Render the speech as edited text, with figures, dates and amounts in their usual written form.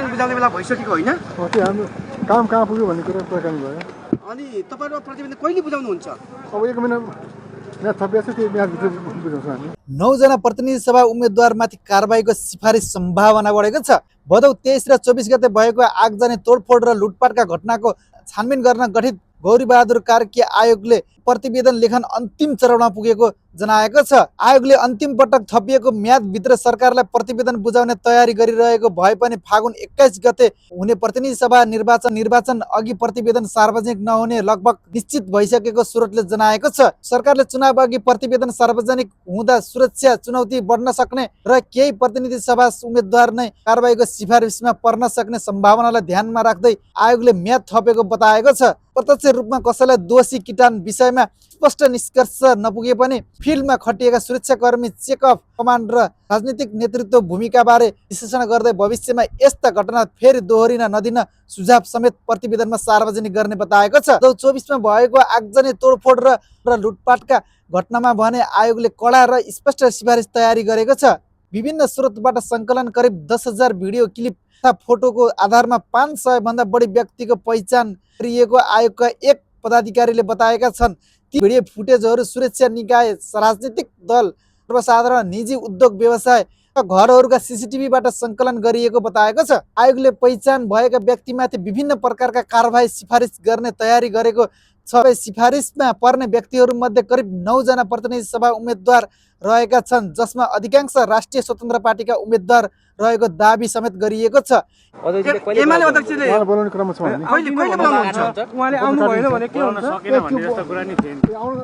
प्रतिवेदन बुझाउने बेला भइसकेको होइन? त्यो हाम्रो काम कहाँ पुग्यो भन्ने कुरा प्रकाश भयो। अनि तपाईँहरू प्रतिवेदन कहिले बुझाउनुहुन्छ? अब 1 महिना म्याद थपिएको छ, त्यो म्यादभित्र बुझाउँछौँ हामी। 9 जना प्रतिनिधि सभा उम्मेदवारमाथि कारबाहीको सिफारिस सम्भावना बढेको छ। भदौ 23 र 24 गते भएको आगजनी तोडफोड र लुटपाटका घटनाको छानबिन गर्न गठित गौरीबहादुर कार्की आयोगले प्रतिवेदन लेखन अन्तिम चरणमा पुगेको जनाएको छ। आयोगले अन्तिम पटक थपिएको म्यादभित्र सरकारलाई प्रतिवेदन बुझाउने तयारी गरिरहेको भए पनि फागुन 21 गते हुने प्रतिनिधि सभा निर्वाचन अघि प्रतिवेदन सार्वजनिक नहुने लगभग निश्चित भइसकेको स्रोतले जनाएको छ। सरकारले चुनाव अघि प्रतिवेदन सार्वजनिक हुँदा सुरक्षा चुनौती बढ्न सक्ने र केही प्रतिनिधि सभा उम्मेदवार नै कारबाहीको सिफारिसमा पर्न सक्ने सम्भावनालाई ध्यानमा राख्दै आयोगले म्याद थपेको बताएको छ। प्रत्यक्ष रूपमा कसैलाई दोषी किटान विषयमा स्पष्ट निष्कर्ष नपुगे पनि फिल्डमा खटिएका सुरक्षाकर्मी, चेक अफ कमान्ड र राजनीतिक नेतृत्व भूमिकाबारे विश्लेषण गर्दै भविष्यमा यस्ता घटना फेरि दोहोरिन नदिन सुझाव समेत प्रतिवेदनमा सार्वजनिक गर्ने बताएको छ। 2024 मा भएको आगजनी तोडफोड र लुटपाटका घटनामा भने आयोगले कडा र स्पष्ट सिफारिस तयारी गरेको छ। विभिन्न स्रोतबाट सङ्कलन करिब 10,000 भिडियो क्लिप तथा फोटोको आधारमा 500 भन्दा बढी व्यक्तिको पहिचान गरिएको आयोगका एक पदाधिकारीले बताएका छन्। ती भिडियो फुटेजहरू सुरक्षा निकाय, राजनीतिक दल, सर्वसाधारण, निजी उद्योग व्यवसाय र घरहरूका सीसीटीभीबाट सङ्कलन गरिएको बताएको छ। आयोगले पहिचान भएका व्यक्तिमाथि विभिन्न प्रकारका कारबाही सिफारिस गर्ने तयारी गरेको छ। सिफारिसमा पर्ने व्यक्तिहरूमध्ये करिब 9 जना प्रतिनिधि सभा उम्मेदवार रहेका छन्, जसमा अधिकांश राष्ट्रिय स्वतन्त्र पार्टीका उम्मेदवार रहेको दाबी समेत गरिएको छ। एमाले अध्यक्षले बोलाउने क्रममा छौँ हामी। कहिले बोलाउनुहुन्छ? उहाँले आउनु भएन भने के हुन्छ? त्यो